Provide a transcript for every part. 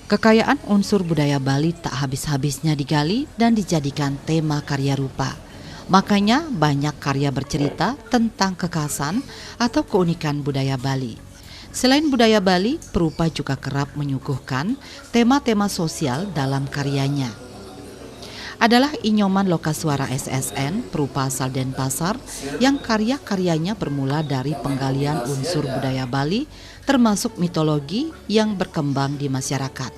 Kekayaan unsur budaya Bali tak habis-habisnya digali dan dijadikan tema karya rupa. Makanya banyak karya bercerita tentang kekhasan atau keunikan budaya Bali. Selain budaya Bali, perupa juga kerap menyuguhkan tema-tema sosial dalam karyanya. Adalah Inyoman Lokaswara SSN, perupa asal Denpasar, yang karya-karyanya bermula dari penggalian unsur budaya Bali, termasuk mitologi yang berkembang di masyarakat.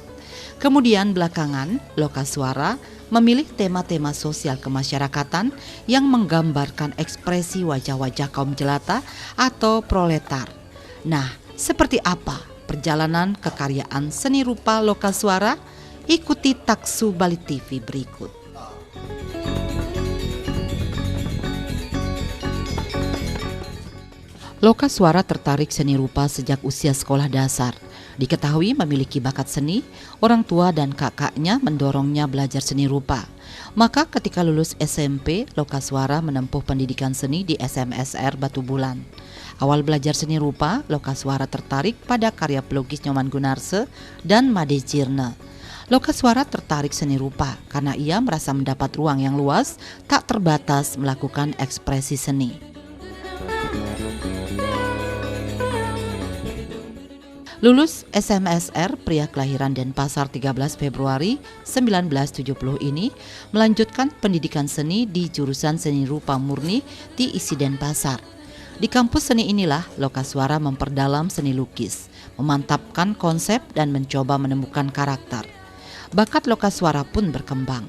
Kemudian belakangan, Lokaswara memilih tema-tema sosial kemasyarakatan yang menggambarkan ekspresi wajah-wajah kaum jelata atau proletar. Nah, seperti apa perjalanan kekaryaan seni rupa Lokaswara? Ikuti Taksu Bali TV berikut. Lokaswara tertarik seni rupa sejak usia sekolah dasar. Diketahui memiliki bakat seni, orang tua dan kakaknya mendorongnya belajar seni rupa. Maka ketika lulus SMP, Lokaswara menempuh pendidikan seni di SMSR Batu Bulan. Awal belajar seni rupa, Lokaswara tertarik pada karya pelukis Nyoman Gunarse dan Made Jirne. Lokaswara tertarik seni rupa karena ia merasa mendapat ruang yang luas, tak terbatas melakukan ekspresi seni. Lulus SMSR, pria kelahiran Denpasar 13 Februari 1970 ini melanjutkan pendidikan seni di jurusan seni rupa murni di ISI Denpasar. Di kampus seni inilah Lokaswara memperdalam seni lukis, memantapkan konsep dan mencoba menemukan karakter. Bakat Lokaswara pun berkembang.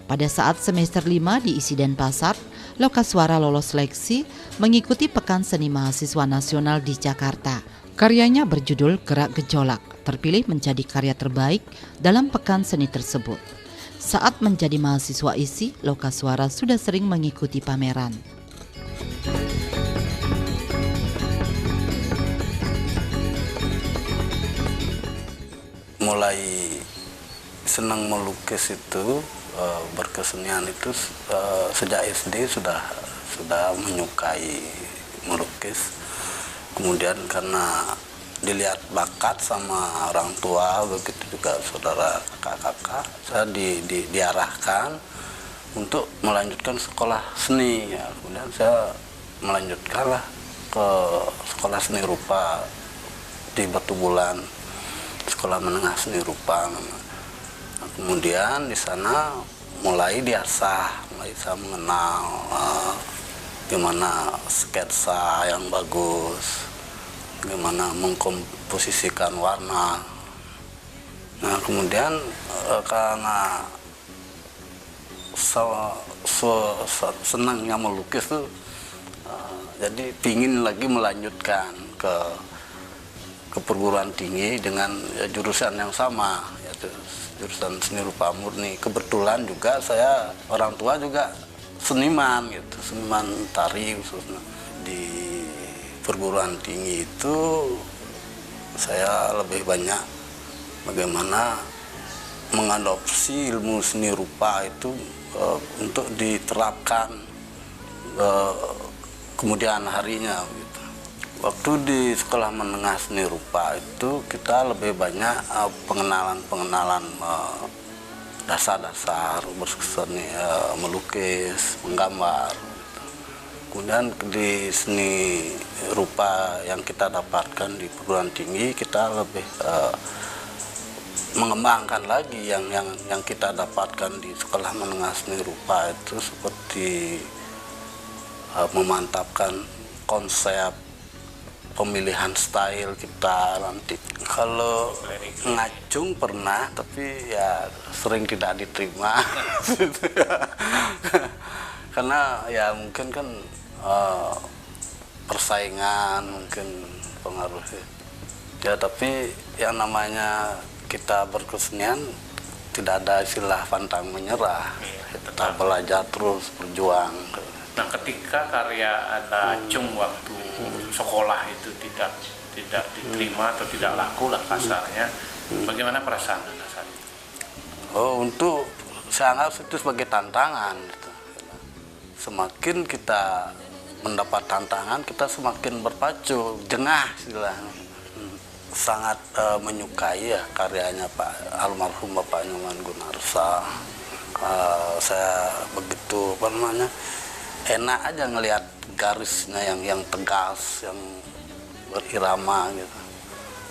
Pada saat semester 5 di ISI Denpasar, Lokaswara lolos seleksi mengikuti Pekan Seni Mahasiswa Nasional di Jakarta. Karyanya berjudul Gerak Gejolak, terpilih menjadi karya terbaik dalam pekan seni tersebut. Saat menjadi mahasiswa ISI, Lokaswara sudah sering mengikuti pameran. Mulai senang melukis itu, berkesenian itu sejak SD sudah menyukai melukis. Kemudian karena dilihat bakat sama orang tua, begitu juga saudara kakak-kakak, saya diarahkan untuk melanjutkan sekolah seni. Ya, kemudian saya melanjutkanlah ke sekolah seni rupa di Batu Bulan, sekolah menengah seni rupa. Nah, kemudian di sana mulai diasah, mulai saya mengenal gimana sketsa yang bagus, gimana mengkomposisikan warna. Nah, kemudian karena senangnya melukis tuh, jadi pingin lagi melanjutkan ke perguruan tinggi dengan jurusan yang sama, yaitu jurusan seni rupa murni. Kebetulan juga saya, orang tua juga seniman gitu, seniman tari khususnya. Di perguruan tinggi itu saya lebih banyak bagaimana mengadopsi ilmu seni rupa itu untuk diterapkan kemudian harinya gitu. Waktu di sekolah menengah seni rupa itu kita lebih banyak pengenalan dasar-dasar berseni, melukis, menggambar. Kemudian di seni rupa yang kita dapatkan di perguruan tinggi, kita lebih mengembangkan lagi yang kita dapatkan di sekolah menengah seni rupa itu, seperti memantapkan konsep, pemilihan style kita nanti. Kalau ngacung pernah, tapi ya sering tidak diterima. Karena ya mungkin kan persaingan mungkin pengaruhnya. Ya tapi yang namanya kita berkesenian tidak ada istilah pantang menyerah. Kita belajar terus, berjuang. Nah, ketika karya Anda Cung waktu sekolah itu tidak diterima atau tidak laku lah kasarnya, bagaimana perasaan Anda saat itu? Oh, untuk saya anggap itu sebagai tantangan. Gitu. Semakin kita mendapat tantangan, kita semakin berpacu, jengah istilahnya. sangat menyukai ya karyanya Pak almarhum Bapak Nyoman Gunarsa. Saya begitu enak aja ngelihat garisnya yang tegas, yang berirama gitu.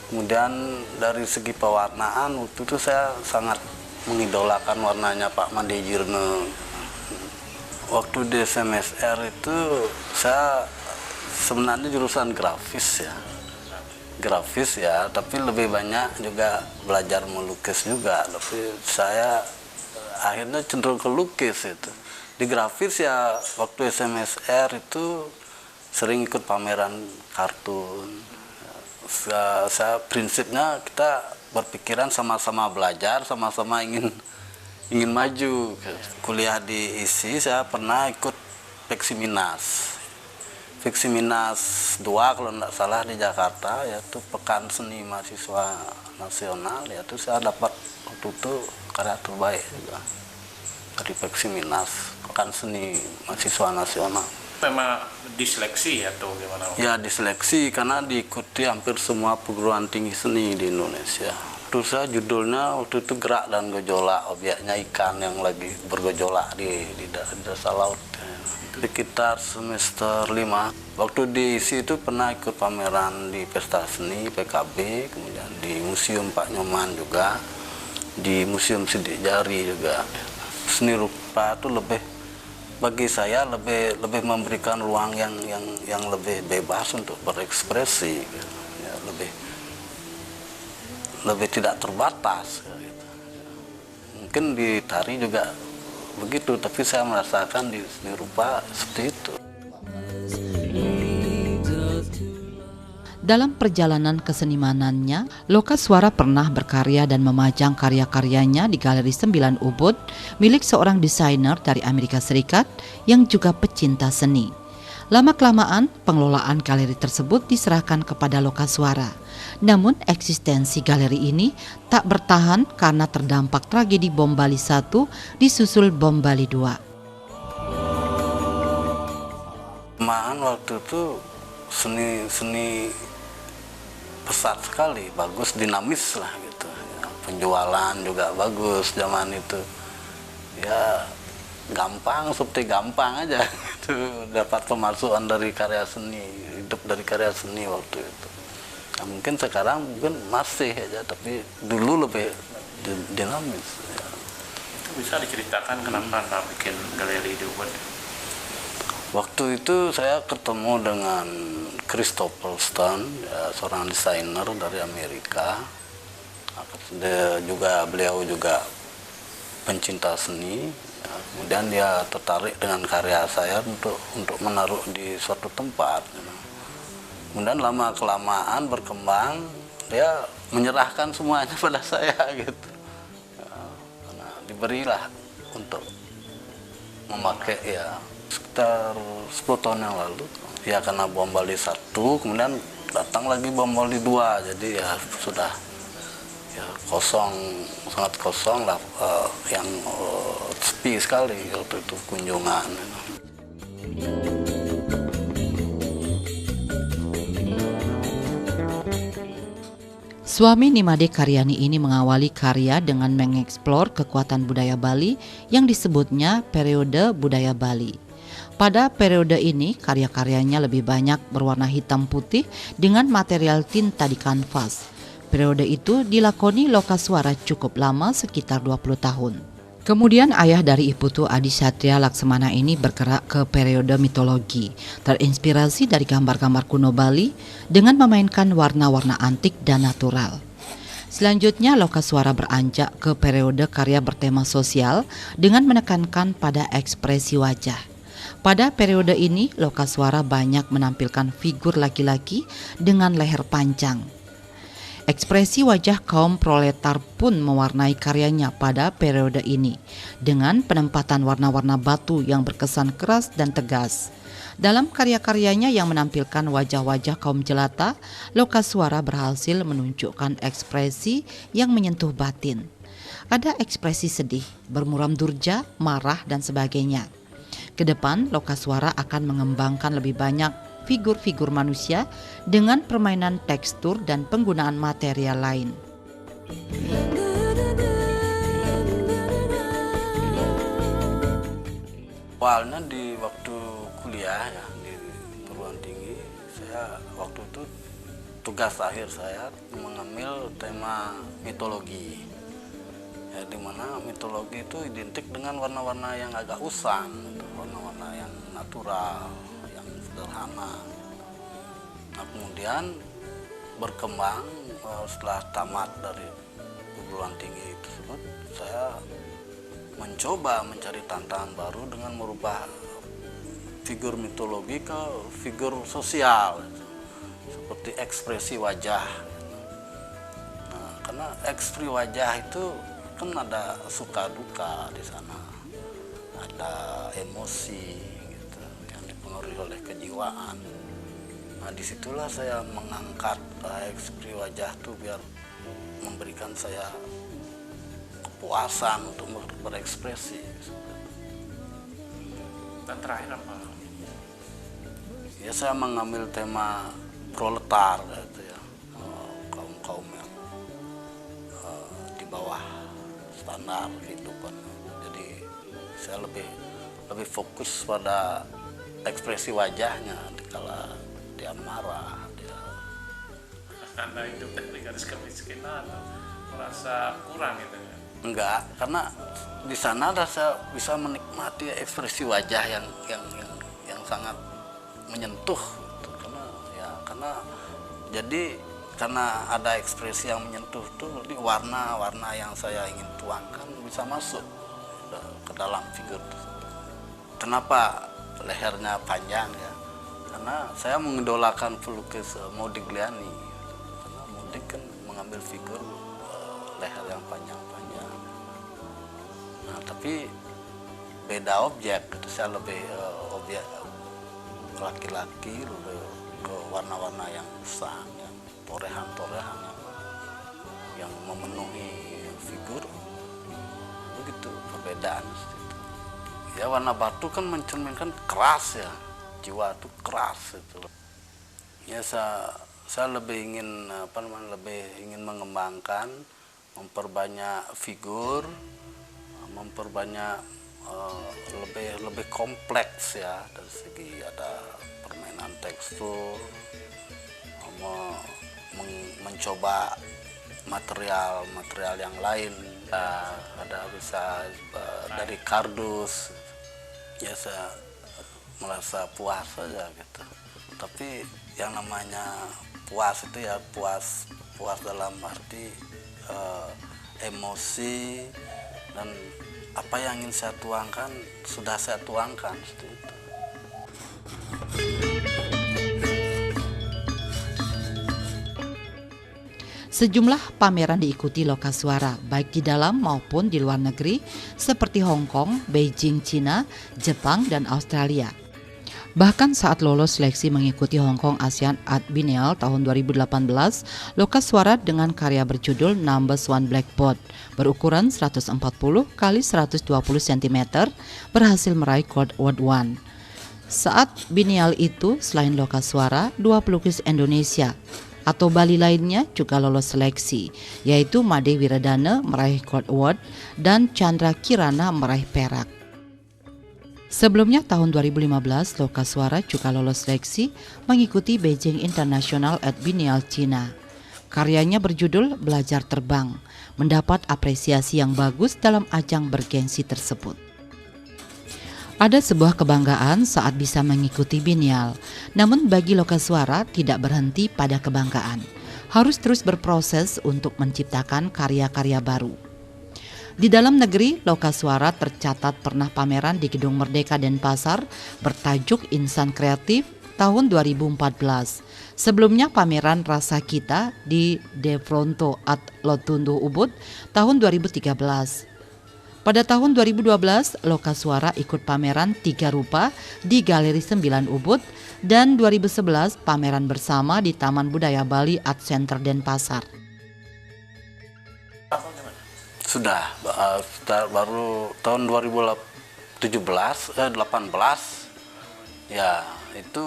Kemudian dari segi pewarnaan waktu itu saya sangat mengidolakan warnanya Pak Made Jirne. Waktu di SMSR itu saya sebenarnya jurusan grafis ya, tapi lebih banyak juga belajar melukis juga. Tapi saya akhirnya cenderung ke lukis itu. Di grafis ya waktu SMSR itu sering ikut pameran kartun. Saya prinsipnya kita berpikiran sama-sama belajar, sama-sama ingin maju. Kuliah di ISI saya pernah ikut Peksiminas 2 kalau tidak salah di Jakarta, yaitu Pekan Seni Mahasiswa Nasional. Yaitu saya dapat waktu itu karya terbaik juga dari Peksiminas, Pekan Seni Mahasiswa Nasional. Memang diseleksi atau gimana? Ya diseleksi karena diikuti hampir semua perguruan tinggi seni di Indonesia. Terus saya judulnya waktu itu Gerak dan Gejolak, obyeknya ikan yang lagi bergejolak di dasar laut. Sekitar semester 5, waktu di ISI itu pernah ikut pameran di Pesta Seni PKB, kemudian di Museum Pak Nyoman juga, di Museum Sidik Jari juga. Seni rupa itu bagi saya lebih memberikan ruang yang lebih bebas untuk berekspresi, ya, lebih tidak terbatas. Gitu. Mungkin di tari juga begitu, tapi saya merasakan di seni rupa seperti itu. Dalam perjalanan kesenimanannya, Lokaswara pernah berkarya dan memajang karya-karyanya di Galeri 9 Ubud milik seorang desainer dari Amerika Serikat yang juga pecinta seni. Lama-kelamaan, pengelolaan galeri tersebut diserahkan kepada Lokaswara. Namun, eksistensi galeri ini tak bertahan karena terdampak tragedi Bom Bali 1 disusul Bom Bali 2. Waktu itu seni pesat sekali, bagus, dinamis lah gitu. Ya, penjualan juga bagus zaman itu. Ya gampang, seperti gampang aja gitu. Dapat pemasukan dari karya seni, hidup dari karya seni waktu itu. Nah, mungkin sekarang masih aja, tapi dulu lebih dinamis. Ya. Itu bisa diceritakan kenapa Anda bikin galeri di Ubud? Waktu itu saya ketemu dengan Christopher Stone, ya, seorang desainer dari Amerika. Beliau juga pencinta seni. Ya, kemudian dia tertarik dengan karya saya untuk menaruh di suatu tempat. Ya. Kemudian lama kelamaan berkembang, dia menyerahkan semuanya pada saya gitu. Ya, karena diberilah untuk memakai ya. Sekitar 10 tahun yang lalu ya, karena Bom Bali 1 kemudian datang lagi Bom Bali 2, jadi ya sudah ya kosong, sangat kosong lah, yang sepi sekali waktu itu kunjungan. Suami Nimade Karyani ini mengawali karya dengan mengeksplor kekuatan budaya Bali yang disebutnya periode budaya Bali. Pada periode ini, karya-karyanya lebih banyak berwarna hitam putih dengan material tinta di kanvas. Periode itu dilakoni Lokaswara cukup lama, sekitar 20 tahun. Kemudian ayah dari Iputu Adi Satria Laksamana ini bergerak ke periode mitologi, terinspirasi dari gambar-gambar kuno Bali dengan memainkan warna-warna antik dan natural. Selanjutnya Lokaswara beranjak ke periode karya bertema sosial dengan menekankan pada ekspresi wajah. Pada periode ini, Lokaswara banyak menampilkan figur laki-laki dengan leher panjang. Ekspresi wajah kaum proletar pun mewarnai karyanya pada periode ini, dengan penempatan warna-warna batu yang berkesan keras dan tegas. Dalam karya-karyanya yang menampilkan wajah-wajah kaum jelata, Lokaswara berhasil menunjukkan ekspresi yang menyentuh batin. Ada ekspresi sedih, bermuram durja, marah, dan sebagainya. Kedepan, Lokaswara akan mengembangkan lebih banyak figur-figur manusia dengan permainan tekstur dan penggunaan material lain. Awalnya di waktu kuliah ya di perguruan tinggi, saya waktu itu tugas akhir saya mengambil tema mitologi. Ya, di mana mitologi itu identik dengan warna-warna yang agak usang, gitu. Warna-warna yang natural, yang sederhana. Nah, kemudian berkembang setelah tamat dari perguruan tinggi tersebut, saya mencoba mencari tantangan baru dengan merubah figur mitologi ke figur sosial, gitu. Seperti ekspresi wajah. Nah, karena ekspresi wajah itu kan ada suka duka di sana, ada emosi gitu yang dipengaruhi oleh kejiwaan. Nah, disitulah saya mengangkat ekspresi wajah tuh biar memberikan saya kepuasan untuk berekspresi. Dan terakhir apa? Ya, saya mengambil tema proletar gitu ya, kaum yang di bawah standar kehidupan. Jadi saya lebih fokus pada ekspresi wajahnya dikala dia marah, dia Anda hidup dari garis kemiskinan atau merasa kurang gitu ya? enggak, karena di sana saya bisa menikmati ekspresi wajah yang sangat menyentuh gitu. Karena ada ekspresi yang menyentuh tuh, jadi warna-warna yang saya ingin tuangkan bisa masuk ke dalam figur tersebut. Kenapa lehernya panjang ya? Karena saya mengidolakan pelukis Modigliani. Karena Modig kan mengambil figur leher yang panjang-panjang. Nah, tapi beda objek, gitu. Saya lebih objek laki-laki, lebih ke warna-warna yang usang, yang torehan-torehan yang memenuhi figur. Begitu perbedaan itu. Ya, warna batu kan mencerminkan keras ya, jiwa itu keras itu. Ya, saya lebih ingin lebih ingin mengembangkan, memperbanyak figur, memperbanyak lebih kompleks ya, dari segi ada permainan tekstur, mencoba material yang lain, ada bisa dari kardus. Ya, saya merasa puas saja gitu. Tapi yang namanya puas itu ya puas dalam arti emosi, dan apa yang ingin saya tuangkan sudah saya tuangkan seperti itu. Sejumlah pameran diikuti Lokaswara, baik di dalam maupun di luar negeri, seperti Hong Kong, Beijing, Cina, Jepang, dan Australia. Bahkan saat lolos seleksi mengikuti Hong Kong Asian Art Biennale tahun 2018, Lokaswara dengan karya berjudul Numbers One Blackboard berukuran 140 x 120 cm berhasil meraih Gold Award 1. Saat Biennale itu, selain Lokaswara, 2 pelukis Indonesia atau Bali lainnya juga lolos seleksi, yaitu Made Wiradana meraih Gold Award dan Chandra Kirana meraih perak. Sebelumnya tahun 2015, Lokaswara juga lolos seleksi mengikuti Beijing International Art Biennale Cina. Karyanya berjudul Belajar Terbang, mendapat apresiasi yang bagus dalam ajang bergengsi tersebut. Ada sebuah kebanggaan saat bisa mengikuti Biennale, namun bagi Lokaswara tidak berhenti pada kebanggaan. Harus terus berproses untuk menciptakan karya-karya baru. Di dalam negeri, Lokaswara tercatat pernah pameran di Gedung Merdeka Denpasar bertajuk Insan Kreatif tahun 2014. Sebelumnya pameran Rasa Kita di De Fronto at Lotundu Ubud tahun 2013. Pada tahun 2012, Lokaswara ikut pameran 3 rupa di Galeri 9 Ubud, dan 2011 pameran bersama di Taman Budaya Bali Art Center Denpasar. Sudah baru tahun 2018 ya, itu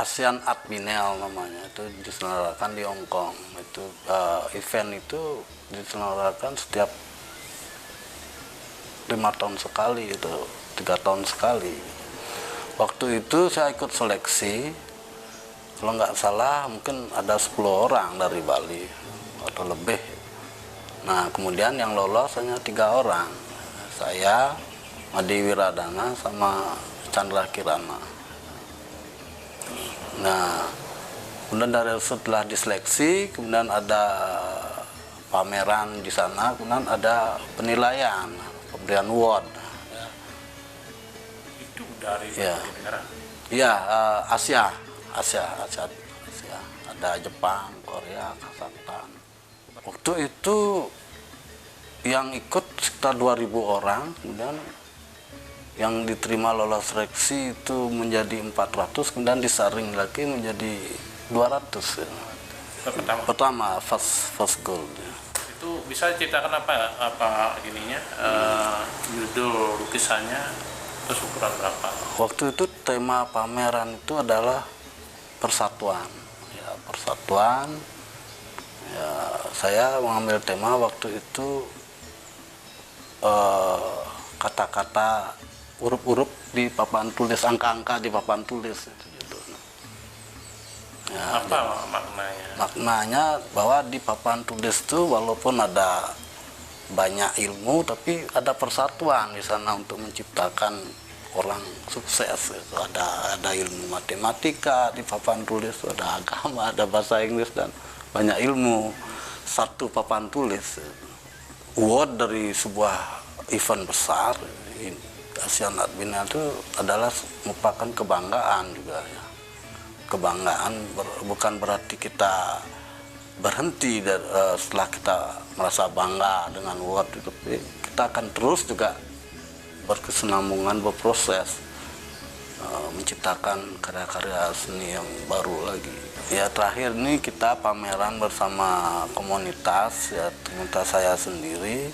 ASEAN Art Biennale namanya, itu diselenggarakan di Hong Kong. Itu event itu diselenggarakan setiap 5 tahun sekali, itu 3 tahun sekali. Waktu itu saya ikut seleksi, kalau nggak salah mungkin ada 10 orang dari Bali atau lebih. Nah kemudian yang lolos hanya 3 orang, saya, Madi Wiradana, sama Chandra Kirana. Nah kemudian setelah diseleksi, kemudian ada pameran di sana, kemudian ada penilaian, pemberian award. Itu dari Ya. negara. Iya, Asia. Ada Jepang, Korea, Kazakhstan. Waktu itu yang ikut sekitar 2.000 orang, kemudian yang diterima lolos seleksi itu menjadi 400, kemudian disaring lagi menjadi 200. Pertama first goal. Itu bisa ceritakan apa gininya, judul lukisannya, terus ukuran berapa? Waktu itu tema pameran itu adalah persatuan. Ya, persatuan. Ya, saya mengambil tema waktu itu kata-kata, huruf-huruf di papan tulis, angka-angka di papan tulis. Itu judulnya. Ya, Apa maknanya? maknanya bahwa di papan tulis itu walaupun ada banyak ilmu, tapi ada persatuan di sana untuk menciptakan orang sukses. Itu ada ilmu matematika di papan tulis, ada agama, ada bahasa Inggris, dan banyak ilmu. Satu papan tulis, award dari sebuah event besar, ASEAN Art Biennale itu adalah merupakan kebanggaan juga ya. Kebanggaan bukan berarti kita berhenti setelah kita merasa bangga dengan award itu, tapi kita akan terus juga berkesinambungan, berproses menciptakan karya-karya seni yang baru lagi. Ya terakhir ini kita pameran bersama komunitas, ya komunitas saya sendiri,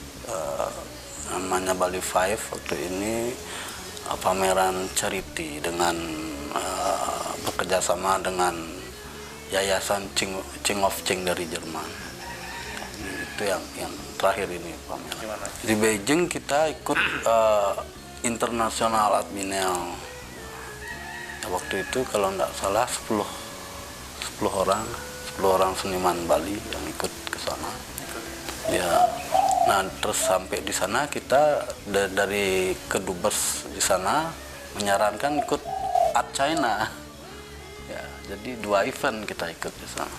namanya Bali Five. Waktu ini pameran charity dengan bekerjasama dengan Yayasan Ching of Ching dari Jerman. Itu yang terakhir ini pameran. Di Beijing kita ikut International Art Biennale. Waktu itu kalau nggak salah 10 orang seniman Bali yang ikut ke sana. Ya. Nah, terus sampai di sana kita dari kedubes di sana menyarankan ikut Art China. Ya, jadi 2 event kita ikut di sana.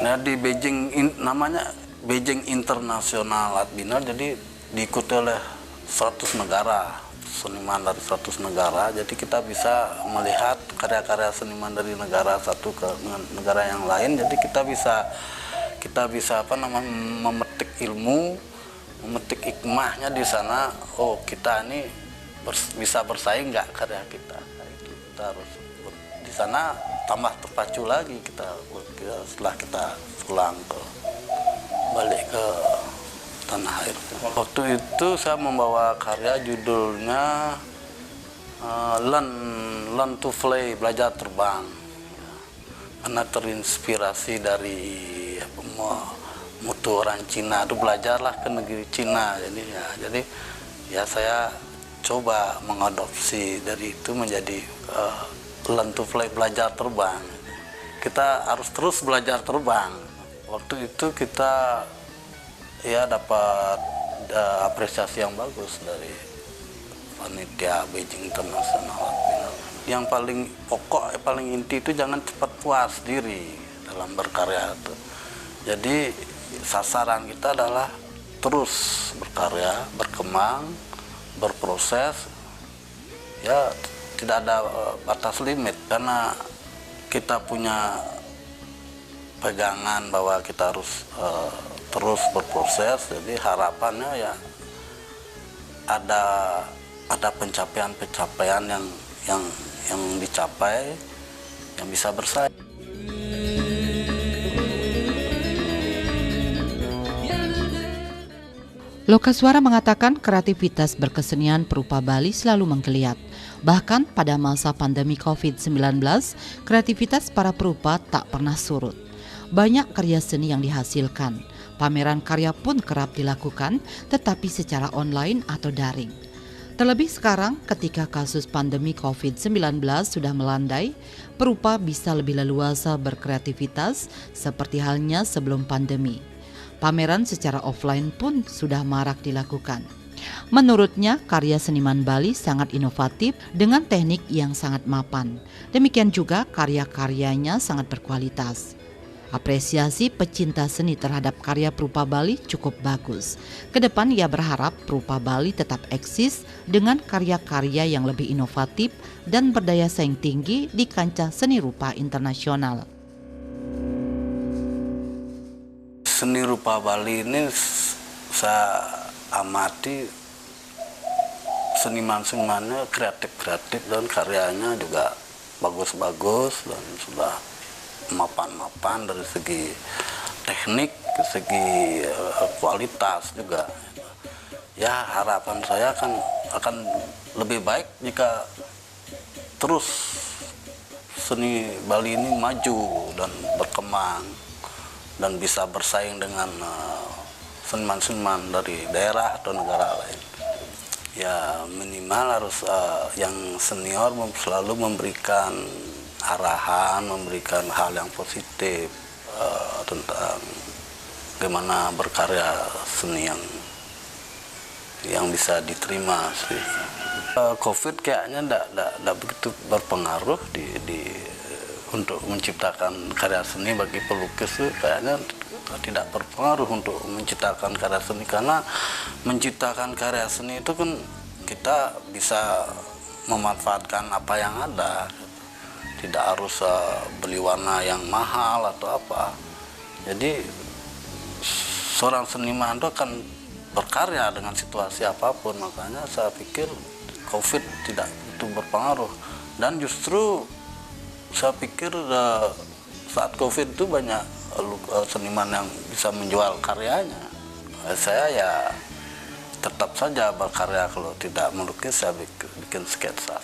Nah, di Beijing namanya Beijing International Art Biennale, jadi diikuti oleh 100 negara, seniman dari 100 negara. Jadi kita bisa melihat karya-karya seniman dari negara satu ke negara yang lain. Jadi kita bisa memetik ilmu, memetik hikmahnya di sana. Oh, kita ini bisa bersaing nggak karya kita? Nah, itu kita harus di sana tambah terpacu lagi kita setelah kita pulang balik ke tanah air. Waktu itu saya membawa karya judulnya Learn to Fly, belajar terbang. Karena terinspirasi dari mutu orang Cina, itu belajarlah ke negeri Cina. Jadi saya coba mengadopsi dari itu menjadi Learn to Fly, belajar terbang. Kita harus terus belajar terbang. Waktu itu kita dapat apresiasi yang bagus dari panitia Beijing International Art Biennale. Yang paling pokok, paling inti itu jangan cepat puas diri dalam berkarya itu. Jadi sasaran kita adalah terus berkarya, berkembang, berproses. Ya tidak ada batas limit, karena kita punya pegangan bahwa kita harus terus berproses. Jadi harapannya ya ada pencapaian-pencapaian yang dicapai, yang bisa bersaing. Lokaswara mengatakan kreativitas berkesenian perupa Bali selalu menggeliat. Bahkan pada masa pandemi COVID-19, kreativitas para perupa tak pernah surut. Banyak karya seni yang dihasilkan. Pameran karya pun kerap dilakukan, tetapi secara online atau daring. Terlebih sekarang ketika kasus pandemi COVID-19 sudah melandai, perupa bisa lebih leluasa berkreativitas seperti halnya sebelum pandemi. Pameran secara offline pun sudah marak dilakukan. Menurutnya, karya seniman Bali sangat inovatif dengan teknik yang sangat mapan. Demikian juga karya-karyanya sangat berkualitas. Apresiasi pecinta seni terhadap karya perupa Bali cukup bagus. Kedepan ia berharap perupa Bali tetap eksis dengan karya-karya yang lebih inovatif dan berdaya saing tinggi di kancah seni rupa internasional. Seni rupa Bali ini saya amati seniman-senimannya kreatif-kreatif dan karyanya juga bagus-bagus dan sudah mapan-mapan dari segi teknik, ke segi kualitas juga. Ya harapan saya akan lebih baik jika terus seni Bali ini maju dan berkembang dan bisa bersaing dengan seniman-seniman dari daerah atau negara lain. Ya minimal harus yang senior selalu memberikan arahan, memberikan hal yang positif tentang bagaimana berkarya seni yang bisa diterima sih. COVID kayaknya tidak begitu berpengaruh untuk menciptakan karya seni bagi pelukis itu kayaknya tidak berpengaruh untuk menciptakan karya seni, karena menciptakan karya seni itu kan kita bisa memanfaatkan apa yang ada, tidak harus beli warna yang mahal atau apa. Jadi seorang seniman itu akan berkarya dengan situasi apapun, makanya saya pikir COVID tidak itu berpengaruh. Dan justru saya pikir saat COVID itu banyak seniman yang bisa menjual karyanya. Saya ya tetap saja berkarya, kalau tidak melukis saya bikin sketsa.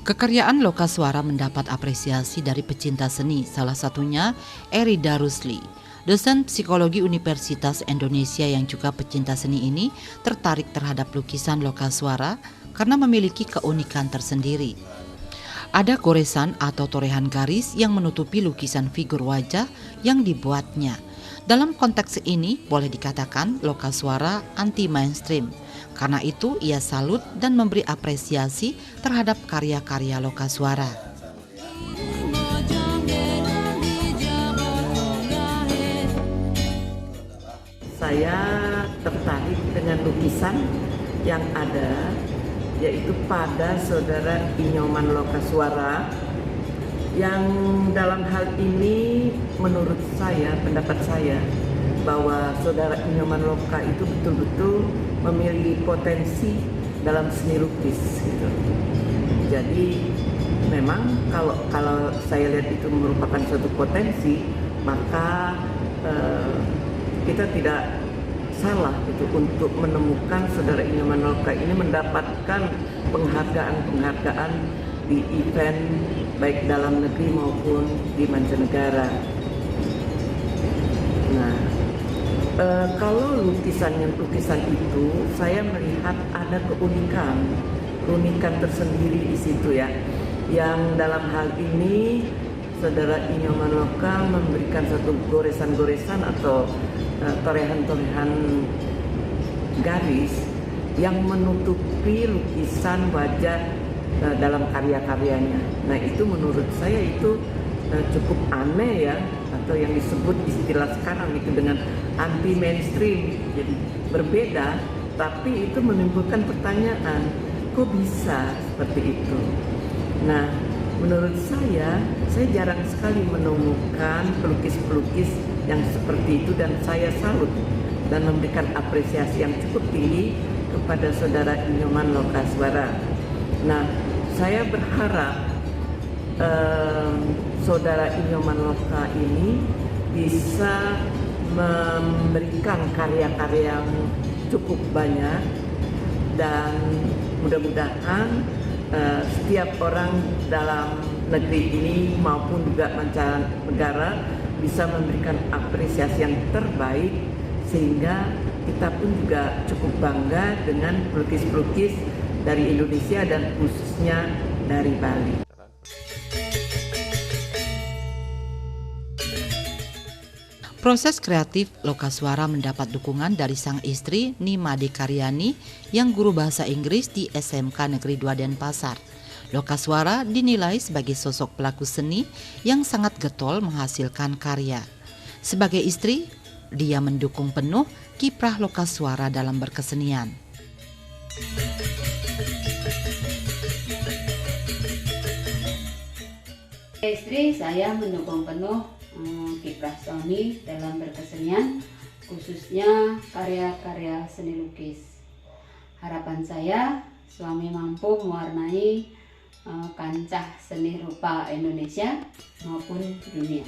Kekaryaan Lokaswara mendapat apresiasi dari pecinta seni, salah satunya Eri Darusli. Dosen psikologi Universitas Indonesia yang juga pecinta seni ini tertarik terhadap lukisan Lokaswara karena memiliki keunikan tersendiri. Ada goresan atau torehan garis yang menutupi lukisan figur wajah yang dibuatnya. Dalam konteks ini boleh dikatakan Lokaswara anti mainstream. Karena itu ia salut dan memberi apresiasi terhadap karya-karya Lokaswara. Saya tertarik dengan lukisan yang ada, yaitu pada saudara Inyoman Lokaswara, yang dalam hal ini menurut saya, pendapat saya, bahwa saudara Inyoman Loka itu betul-betul memiliki potensi dalam seni lukis gitu. Jadi memang kalau saya lihat itu merupakan suatu potensi, maka kita tidak salah itu untuk menemukan saudara Inyoman Loka ini mendapatkan penghargaan-penghargaan di event baik dalam negeri maupun di mancanegara. Nah, kalau lukisan itu saya melihat ada keunikan tersendiri di situ ya. Yang dalam hal ini saudara Inyoman Loka memberikan satu goresan-goresan atau torehan-torehan garis yang menutupi lukisan wajah dalam karya-karyanya. Nah itu menurut saya itu cukup aneh ya, atau yang disebut istilah sekarang itu dengan anti mainstream. Jadi berbeda, tapi itu menimbulkan pertanyaan, kok bisa seperti itu? Nah menurut saya jarang sekali menemukan pelukis-pelukis yang seperti itu, dan saya salut dan memberikan apresiasi yang cukup tinggi kepada saudara Inyoman Lokaswara. Nah, saya berharap saudara Inyoman Loka ini bisa bisa memberikan karya-karya yang cukup banyak, dan mudah-mudahan setiap orang dalam negeri ini maupun juga mancanegara bisa memberikan apresiasi yang terbaik, sehingga kita pun juga cukup bangga dengan pelukis-pelukis dari Indonesia dan khususnya dari Bali. Proses kreatif Lokaswara mendapat dukungan dari sang istri Nimade Karyani yang guru bahasa Inggris di SMK Negeri 2 Denpasar. Lokaswara dinilai sebagai sosok pelaku seni yang sangat getol menghasilkan karya. Sebagai istri, dia mendukung penuh kiprah Lokaswara dalam berkesenian. Istri saya mendukung penuh kiprah suami dalam berkesenian, khususnya karya-karya seni lukis. Harapan saya suami mampu mewarnai kancah seni rupa Indonesia maupun dunia.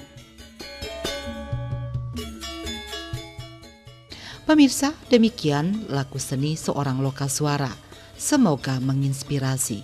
Pemirsa, demikian laku seni seorang Lokaswara. Semoga menginspirasi.